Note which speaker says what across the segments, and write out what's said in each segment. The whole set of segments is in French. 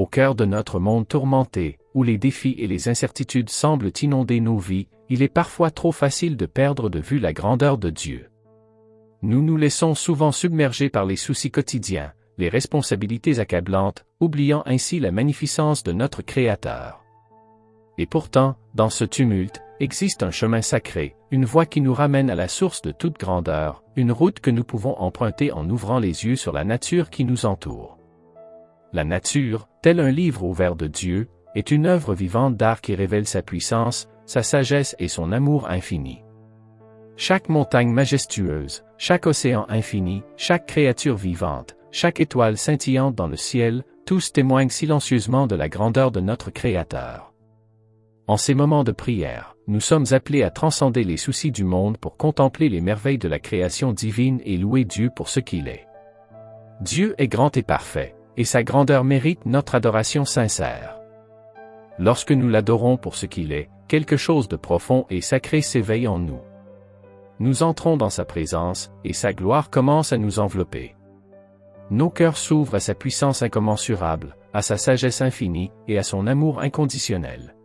Speaker 1: Au cœur de notre monde tourmenté, où les défis et les incertitudes semblent inonder nos vies, il est parfois trop facile de perdre de vue la grandeur de Dieu. Nous nous laissons souvent submerger par les soucis quotidiens, les responsabilités accablantes, oubliant ainsi la magnificence de notre Créateur. Et pourtant, dans ce tumulte, existe un chemin sacré, une voie qui nous ramène à la source de toute grandeur, une route que nous pouvons emprunter en ouvrant les yeux sur la nature qui nous entoure. La nature, tel un livre ouvert de Dieu, est une œuvre vivante d'art qui révèle sa puissance, sa sagesse et son amour infini. Chaque montagne majestueuse, chaque océan infini, chaque créature vivante, chaque étoile scintillante dans le ciel, tous témoignent silencieusement de la grandeur de notre Créateur. En ces moments de prière, nous sommes appelés à transcender les soucis du monde pour contempler les merveilles de la création divine et louer Dieu pour ce qu'il est. Dieu est grand et parfait, et sa grandeur mérite notre adoration sincère. Lorsque nous l'adorons pour ce qu'il est, quelque chose de profond et sacré s'éveille en nous. Nous entrons dans sa présence, et sa gloire commence à nous envelopper. Nos cœurs s'ouvrent à sa puissance incommensurable, à sa sagesse infinie, et à son amour inconditionnel.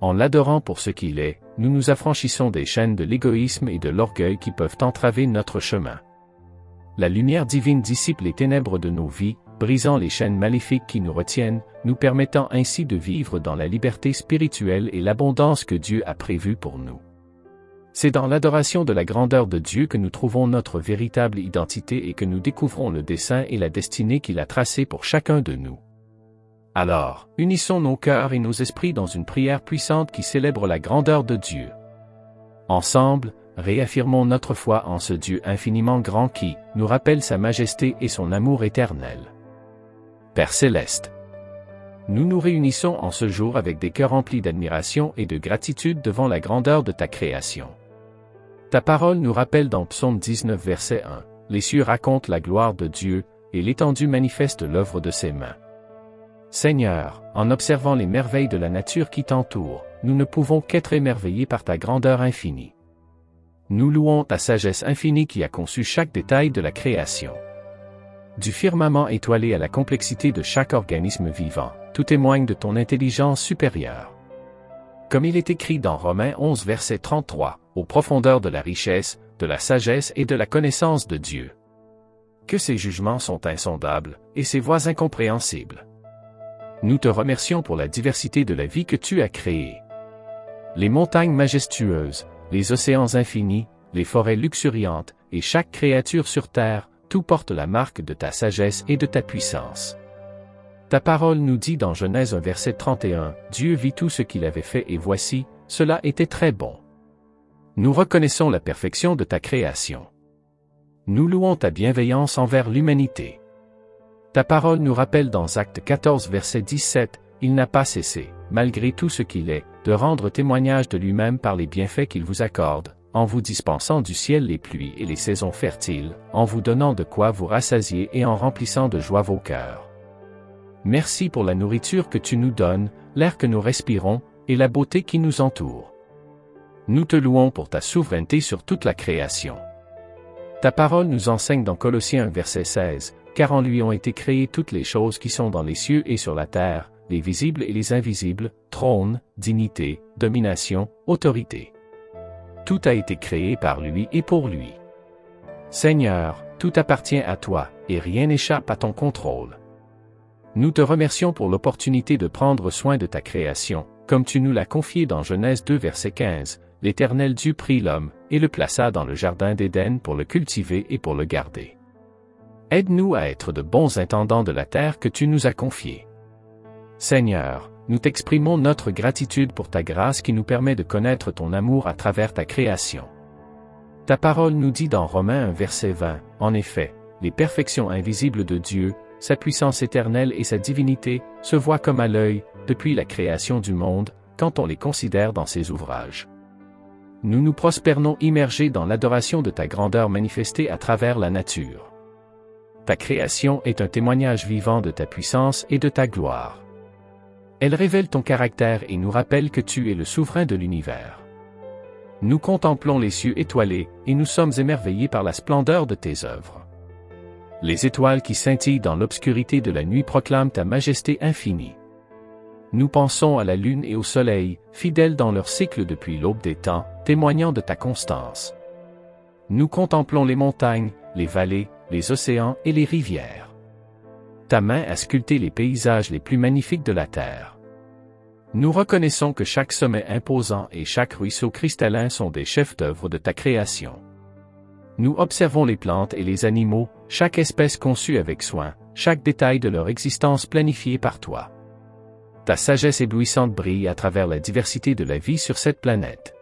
Speaker 1: En l'adorant pour ce qu'il est, nous nous affranchissons des chaînes de l'égoïsme et de l'orgueil qui peuvent entraver notre chemin. La lumière divine dissipe les ténèbres de nos vies, brisant les chaînes maléfiques qui nous retiennent, nous permettant ainsi de vivre dans la liberté spirituelle et l'abondance que Dieu a prévue pour nous. C'est dans l'adoration de la grandeur de Dieu que nous trouvons notre véritable identité et que nous découvrons le dessein et la destinée qu'il a tracés pour chacun de nous. Alors, unissons nos cœurs et nos esprits dans une prière puissante qui célèbre la grandeur de Dieu. Ensemble, réaffirmons notre foi en ce Dieu infiniment grand qui nous rappelle sa majesté et son amour éternel. Père céleste, nous nous réunissons en ce jour avec des cœurs remplis d'admiration et de gratitude devant la grandeur de ta création. Ta parole nous rappelle dans Psaume 19 verset 1, « Les cieux racontent la gloire de Dieu, et l'étendue manifeste l'œuvre de ses mains. » Seigneur, en observant les merveilles de la nature qui t'entoure, nous ne pouvons qu'être émerveillés par ta grandeur infinie. Nous louons ta sagesse infinie qui a conçu chaque détail de la création. Du firmament étoilé à la complexité de chaque organisme vivant, tout témoigne de ton intelligence supérieure. Comme il est écrit dans Romains 11 verset 33, aux profondeurs de la richesse, de la sagesse et de la connaissance de Dieu. Que ses jugements sont insondables, et ses voies incompréhensibles. Nous te remercions pour la diversité de la vie que tu as créée. Les montagnes majestueuses, les océans infinis, les forêts luxuriantes, et chaque créature sur terre, tout porte la marque de ta sagesse et de ta puissance. Ta parole nous dit dans Genèse 1 verset 31, « Dieu vit tout ce qu'il avait fait et voici, cela était très bon. » Nous reconnaissons la perfection de ta création. Nous louons ta bienveillance envers l'humanité. Ta parole nous rappelle dans Actes 14 verset 17, « Il n'a pas cessé, malgré tout ce qu'il est, de rendre témoignage de lui-même par les bienfaits qu'il vous accorde, en vous dispensant du ciel les pluies et les saisons fertiles, en vous donnant de quoi vous rassasier et en remplissant de joie vos cœurs. Merci pour la nourriture que tu nous donnes, l'air que nous respirons, et la beauté qui nous entoure. Nous te louons pour ta souveraineté sur toute la création. Ta parole nous enseigne dans Colossiens 1 verset 16, « Car en lui ont été créées toutes les choses qui sont dans les cieux et sur la terre, les visibles et les invisibles, trône, dignité, domination, autorité. Tout a été créé par lui et pour lui. Seigneur, tout appartient à toi, et rien n'échappe à ton contrôle. Nous te remercions pour l'opportunité de prendre soin de ta création, comme tu nous l'as confié dans Genèse 2 verset 15, l'Éternel Dieu prit l'homme, et le plaça dans le jardin d'Éden pour le cultiver et pour le garder. Aide-nous à être de bons intendants de la terre que tu nous as confiée. Seigneur, nous t'exprimons notre gratitude pour ta grâce qui nous permet de connaître ton amour à travers ta création. Ta parole nous dit dans Romains 1 verset 20, « En effet, les perfections invisibles de Dieu, sa puissance éternelle et sa divinité, se voient comme à l'œil, depuis la création du monde, quand on les considère dans ses ouvrages. » Nous nous prosternons immergés dans l'adoration de ta grandeur manifestée à travers la nature. Ta création est un témoignage vivant de ta puissance et de ta gloire. Elle révèle ton caractère et nous rappelle que tu es le souverain de l'univers. Nous contemplons les cieux étoilés, et nous sommes émerveillés par la splendeur de tes œuvres. Les étoiles qui scintillent dans l'obscurité de la nuit proclament ta majesté infinie. Nous pensons à la lune et au soleil, fidèles dans leur cycle depuis l'aube des temps, témoignant de ta constance. Nous contemplons les montagnes, les vallées, les océans et les rivières. Ta main a sculpté les paysages les plus magnifiques de la terre. Nous reconnaissons que chaque sommet imposant et chaque ruisseau cristallin sont des chefs-d'œuvre de ta création. Nous observons les plantes et les animaux, chaque espèce conçue avec soin, chaque détail de leur existence planifié par toi. Ta sagesse éblouissante brille à travers la diversité de la vie sur cette planète.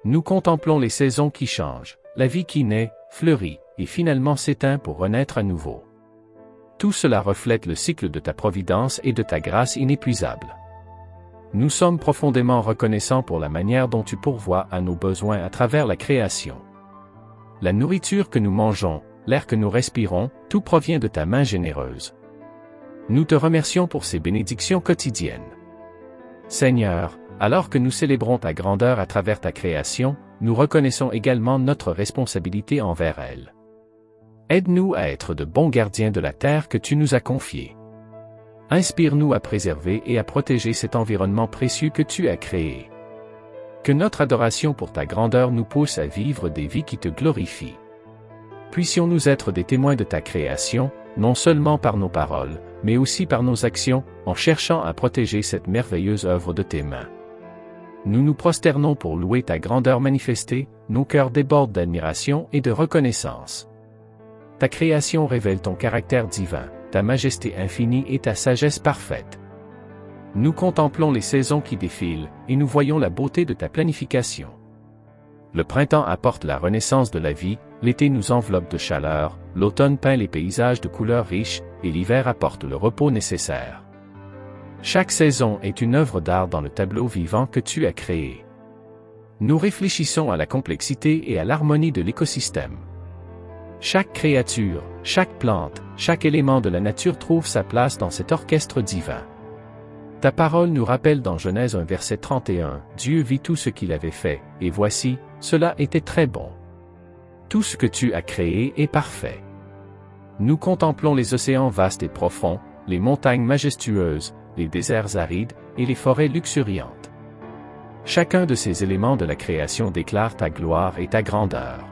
Speaker 1: Nous contemplons les saisons qui changent, la vie qui naît, fleurit, et finalement s'éteint pour renaître à nouveau. Tout cela reflète le cycle de ta providence et de ta grâce inépuisable. Nous sommes profondément reconnaissants pour la manière dont tu pourvois à nos besoins à travers la création. La nourriture que nous mangeons, l'air que nous respirons, tout provient de ta main généreuse. Nous te remercions pour ces bénédictions quotidiennes. Seigneur, alors que nous célébrons ta grandeur à travers ta création, nous reconnaissons également notre responsabilité envers elle. Aide-nous à être de bons gardiens de la terre que tu nous as confiée. Inspire-nous à préserver et à protéger cet environnement précieux que tu as créé. Que notre adoration pour ta grandeur nous pousse à vivre des vies qui te glorifient. Puissions-nous être des témoins de ta création, non seulement par nos paroles, mais aussi par nos actions, en cherchant à protéger cette merveilleuse œuvre de tes mains. Nous nous prosternons pour louer ta grandeur manifestée, nos cœurs débordent d'admiration et de reconnaissance. Ta création révèle ton caractère divin, ta majesté infinie et ta sagesse parfaite. Nous contemplons les saisons qui défilent, et nous voyons la beauté de ta planification. Le printemps apporte la renaissance de la vie, l'été nous enveloppe de chaleur, l'automne peint les paysages de couleurs riches, et l'hiver apporte le repos nécessaire. Chaque saison est une œuvre d'art dans le tableau vivant que tu as créé. Nous réfléchissons à la complexité et à l'harmonie de l'écosystème. Chaque créature, chaque plante, chaque élément de la nature trouve sa place dans cet orchestre divin. Ta parole nous rappelle dans Genèse 1 verset 31, Dieu vit tout ce qu'il avait fait, et voici, cela était très bon. Tout ce que tu as créé est parfait. Nous contemplons les océans vastes et profonds, les montagnes majestueuses, les déserts arides, et les forêts luxuriantes. Chacun de ces éléments de la création déclare ta gloire et ta grandeur.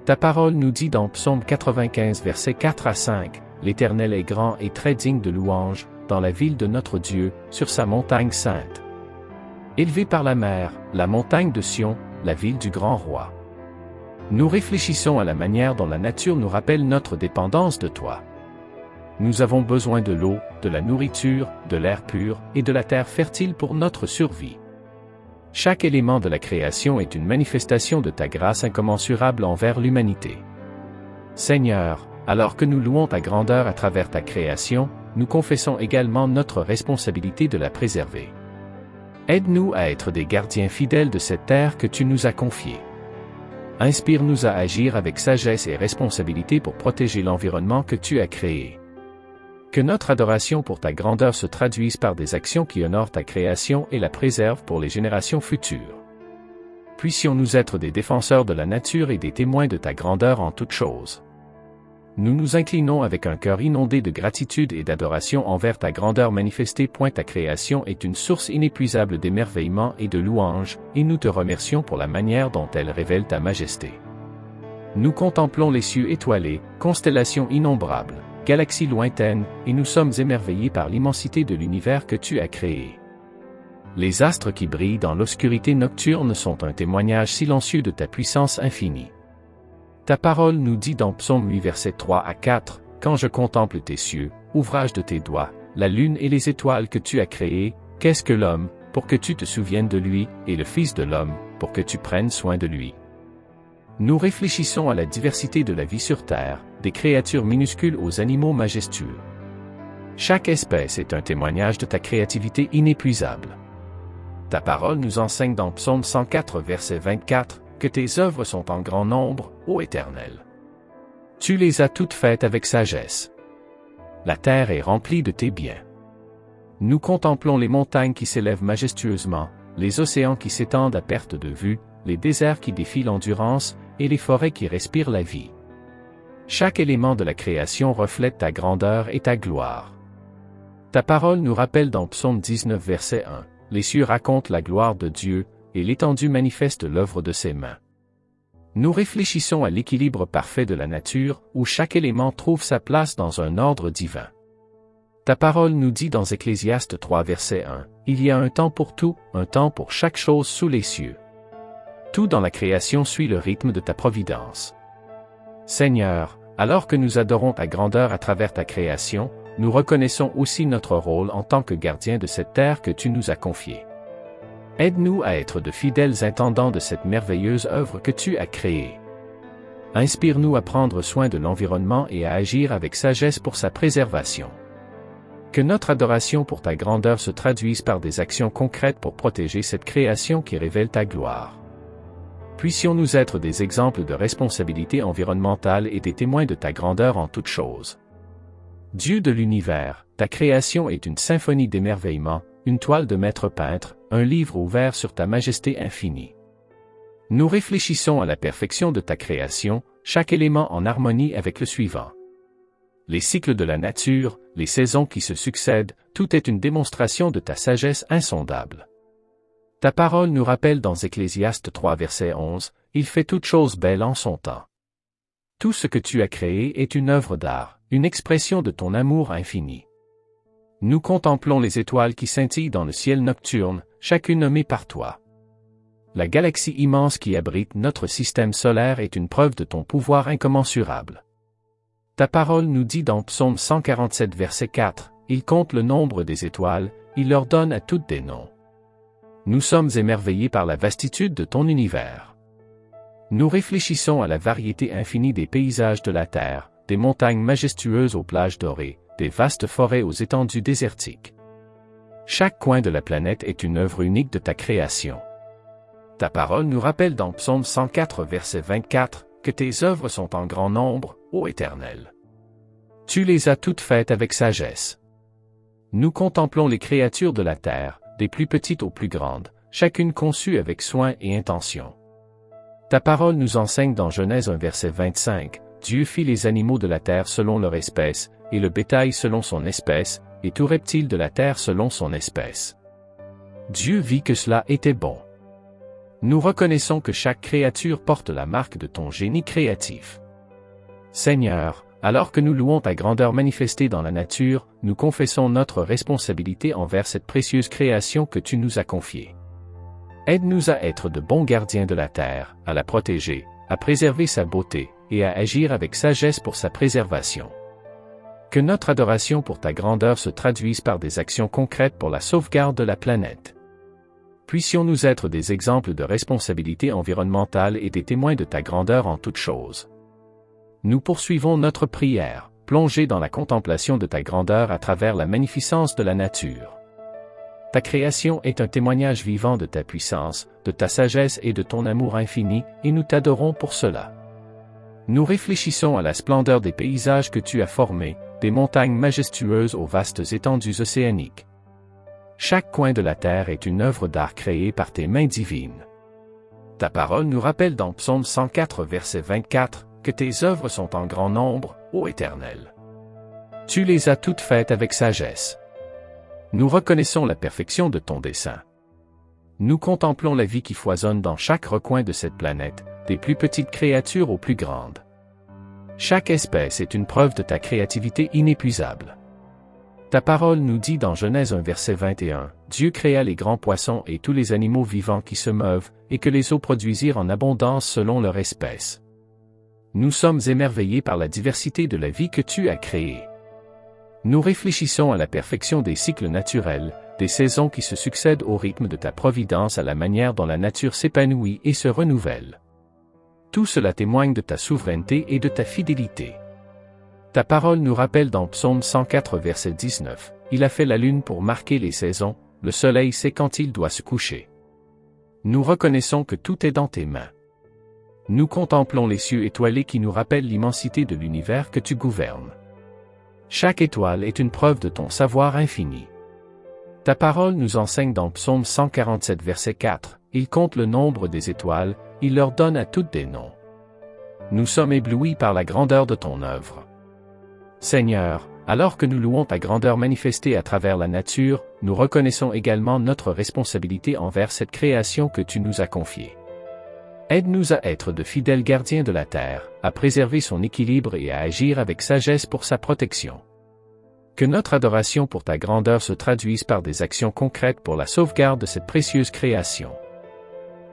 Speaker 1: Ta parole nous dit dans Psaume 95 versets 4 à 5, L'Éternel est grand et très digne de louange, dans la ville de notre Dieu, sur sa montagne sainte. Élevé par la mer, la montagne de Sion, la ville du grand roi. Nous réfléchissons à la manière dont la nature nous rappelle notre dépendance de toi. Nous avons besoin de l'eau, de la nourriture, de l'air pur, et de la terre fertile pour notre survie. Chaque élément de la création est une manifestation de ta grâce incommensurable envers l'humanité. Seigneur, alors que nous louons ta grandeur à travers ta création, nous confessons également notre responsabilité de la préserver. Aide-nous à être des gardiens fidèles de cette terre que tu nous as confiée. Inspire-nous à agir avec sagesse et responsabilité pour protéger l'environnement que tu as créé. Que notre adoration pour ta grandeur se traduise par des actions qui honorent ta création et la préservent pour les générations futures. Puissions-nous être des défenseurs de la nature et des témoins de ta grandeur en toutes choses. Nous nous inclinons avec un cœur inondé de gratitude et d'adoration envers ta grandeur manifestée. Ta création est une source inépuisable d'émerveillement et de louange, et nous te remercions pour la manière dont elle révèle ta majesté. Nous contemplons les cieux étoilés, constellations innombrables, galaxies lointaines, et nous sommes émerveillés par l'immensité de l'univers que tu as créé. Les astres qui brillent dans l'obscurité nocturne sont un témoignage silencieux de ta puissance infinie. Ta parole nous dit dans Psaume 8 versets 3 à 4, « Quand je contemple tes cieux, ouvrage de tes doigts, la lune et les étoiles que tu as créées, qu'est-ce que l'homme, pour que tu te souviennes de lui, et le Fils de l'homme, pour que tu prennes soin de lui ?» Nous réfléchissons à la diversité de la vie sur Terre, des créatures minuscules aux animaux majestueux. Chaque espèce est un témoignage de ta créativité inépuisable. Ta parole nous enseigne dans Psaume 104 verset 24, que tes œuvres sont en grand nombre, ô Éternel. Tu les as toutes faites avec sagesse. La terre est remplie de tes biens. Nous contemplons les montagnes qui s'élèvent majestueusement, les océans qui s'étendent à perte de vue, les déserts qui défient l'endurance, et les forêts qui respirent la vie. Chaque élément de la création reflète ta grandeur et ta gloire. Ta parole nous rappelle dans Psaume 19 verset 1, « Les cieux racontent la gloire de Dieu, et l'étendue manifeste l'œuvre de ses mains. » Nous réfléchissons à l'équilibre parfait de la nature, où chaque élément trouve sa place dans un ordre divin. Ta parole nous dit dans Ecclésiaste 3 verset 1, « Il y a un temps pour tout, un temps pour chaque chose sous les cieux. » Tout dans la création suit le rythme de ta providence. Seigneur, alors que nous adorons ta grandeur à travers ta création, nous reconnaissons aussi notre rôle en tant que gardiens de cette terre que tu nous as confiée. Aide-nous à être de fidèles intendants de cette merveilleuse œuvre que tu as créée. Inspire-nous à prendre soin de l'environnement et à agir avec sagesse pour sa préservation. Que notre adoration pour ta grandeur se traduise par des actions concrètes pour protéger cette création qui révèle ta gloire. Puissions-nous être des exemples de responsabilité environnementale et des témoins de ta grandeur en toutes choses. Dieu de l'univers, ta création est une symphonie d'émerveillement, une toile de maître peintre, un livre ouvert sur ta majesté infinie. Nous réfléchissons à la perfection de ta création, chaque élément en harmonie avec le suivant. Les cycles de la nature, les saisons qui se succèdent, tout est une démonstration de ta sagesse insondable. Ta parole nous rappelle dans Ecclésiaste 3 verset 11, « Il fait toutes choses belles en son temps. » Tout ce que tu as créé est une œuvre d'art, une expression de ton amour infini. Nous contemplons les étoiles qui scintillent dans le ciel nocturne, chacune nommée par toi. La galaxie immense qui abrite notre système solaire est une preuve de ton pouvoir incommensurable. Ta parole nous dit dans Psaume 147 verset 4, « Il compte le nombre des étoiles, il leur donne à toutes des noms. » Nous sommes émerveillés par la vastitude de ton univers. Nous réfléchissons à la variété infinie des paysages de la terre, des montagnes majestueuses aux plages dorées, des vastes forêts aux étendues désertiques. Chaque coin de la planète est une œuvre unique de ta création. Ta parole nous rappelle dans Psaume 104 verset 24, que tes œuvres sont en grand nombre, ô Éternel. Tu les as toutes faites avec sagesse. Nous contemplons les créatures de la terre, des plus petites aux plus grandes, chacune conçue avec soin et intention. Ta parole nous enseigne dans Genèse 1 verset 25, Dieu fit les animaux de la terre selon leur espèce, et le bétail selon son espèce, et tout reptile de la terre selon son espèce. Dieu vit que cela était bon. Nous reconnaissons que chaque créature porte la marque de ton génie créatif. Seigneur, alors que nous louons ta grandeur manifestée dans la nature, nous confessons notre responsabilité envers cette précieuse création que tu nous as confiée. Aide-nous à être de bons gardiens de la terre, à la protéger, à préserver sa beauté, et à agir avec sagesse pour sa préservation. Que notre adoration pour ta grandeur se traduise par des actions concrètes pour la sauvegarde de la planète. Puissions-nous être des exemples de responsabilité environnementale et des témoins de ta grandeur en toutes choses. Nous poursuivons notre prière, plongés dans la contemplation de ta grandeur à travers la magnificence de la nature. Ta création est un témoignage vivant de ta puissance, de ta sagesse et de ton amour infini, et nous t'adorons pour cela. Nous réfléchissons à la splendeur des paysages que tu as formés, des montagnes majestueuses aux vastes étendues océaniques. Chaque coin de la terre est une œuvre d'art créée par tes mains divines. Ta parole nous rappelle dans Psaume 104 verset 24, que tes œuvres sont en grand nombre, ô Éternel. Tu les as toutes faites avec sagesse. Nous reconnaissons la perfection de ton dessein. Nous contemplons la vie qui foisonne dans chaque recoin de cette planète, des plus petites créatures aux plus grandes. Chaque espèce est une preuve de ta créativité inépuisable. Ta parole nous dit dans Genèse 1 verset 21, Dieu créa les grands poissons et tous les animaux vivants qui se meuvent, et que les eaux produisirent en abondance selon leur espèce. Nous sommes émerveillés par la diversité de la vie que tu as créée. Nous réfléchissons à la perfection des cycles naturels, des saisons qui se succèdent au rythme de ta providence à la manière dont la nature s'épanouit et se renouvelle. Tout cela témoigne de ta souveraineté et de ta fidélité. Ta parole nous rappelle dans Psaume 104 verset 19, Il a fait la lune pour marquer les saisons, le soleil sait quand il doit se coucher. Nous reconnaissons que tout est dans tes mains. Nous contemplons les cieux étoilés qui nous rappellent l'immensité de l'univers que tu gouvernes. Chaque étoile est une preuve de ton savoir infini. Ta parole nous enseigne dans Psaume 147 verset 4, Il compte le nombre des étoiles, il leur donne à toutes des noms. Nous sommes éblouis par la grandeur de ton œuvre. Seigneur, alors que nous louons ta grandeur manifestée à travers la nature, nous reconnaissons également notre responsabilité envers cette création que tu nous as confiée. Aide-nous à être de fidèles gardiens de la terre, à préserver son équilibre et à agir avec sagesse pour sa protection. Que notre adoration pour ta grandeur se traduise par des actions concrètes pour la sauvegarde de cette précieuse création.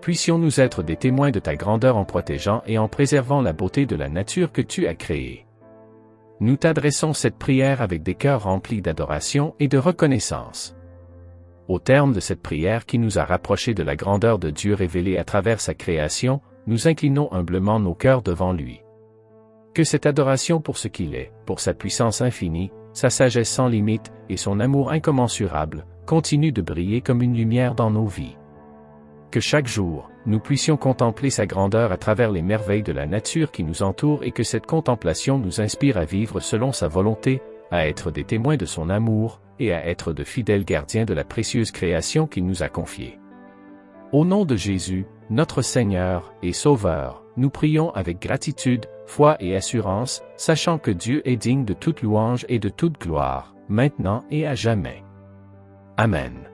Speaker 1: Puissions-nous être des témoins de ta grandeur en protégeant et en préservant la beauté de la nature que tu as créée. Nous t'adressons cette prière avec des cœurs remplis d'adoration et de reconnaissance. Au terme de cette prière qui nous a rapprochés de la grandeur de Dieu révélée à travers sa création, nous inclinons humblement nos cœurs devant lui. Que cette adoration pour ce qu'il est, pour sa puissance infinie, sa sagesse sans limite et son amour incommensurable, continue de briller comme une lumière dans nos vies. Que chaque jour, nous puissions contempler sa grandeur à travers les merveilles de la nature qui nous entoure et que cette contemplation nous inspire à vivre selon sa volonté, à être des témoins de son amour, et à être de fidèles gardiens de la précieuse création qu'il nous a confiée. Au nom de Jésus, notre Seigneur et Sauveur, nous prions avec gratitude, foi et assurance, sachant que Dieu est digne de toute louange et de toute gloire, maintenant et à jamais. Amen.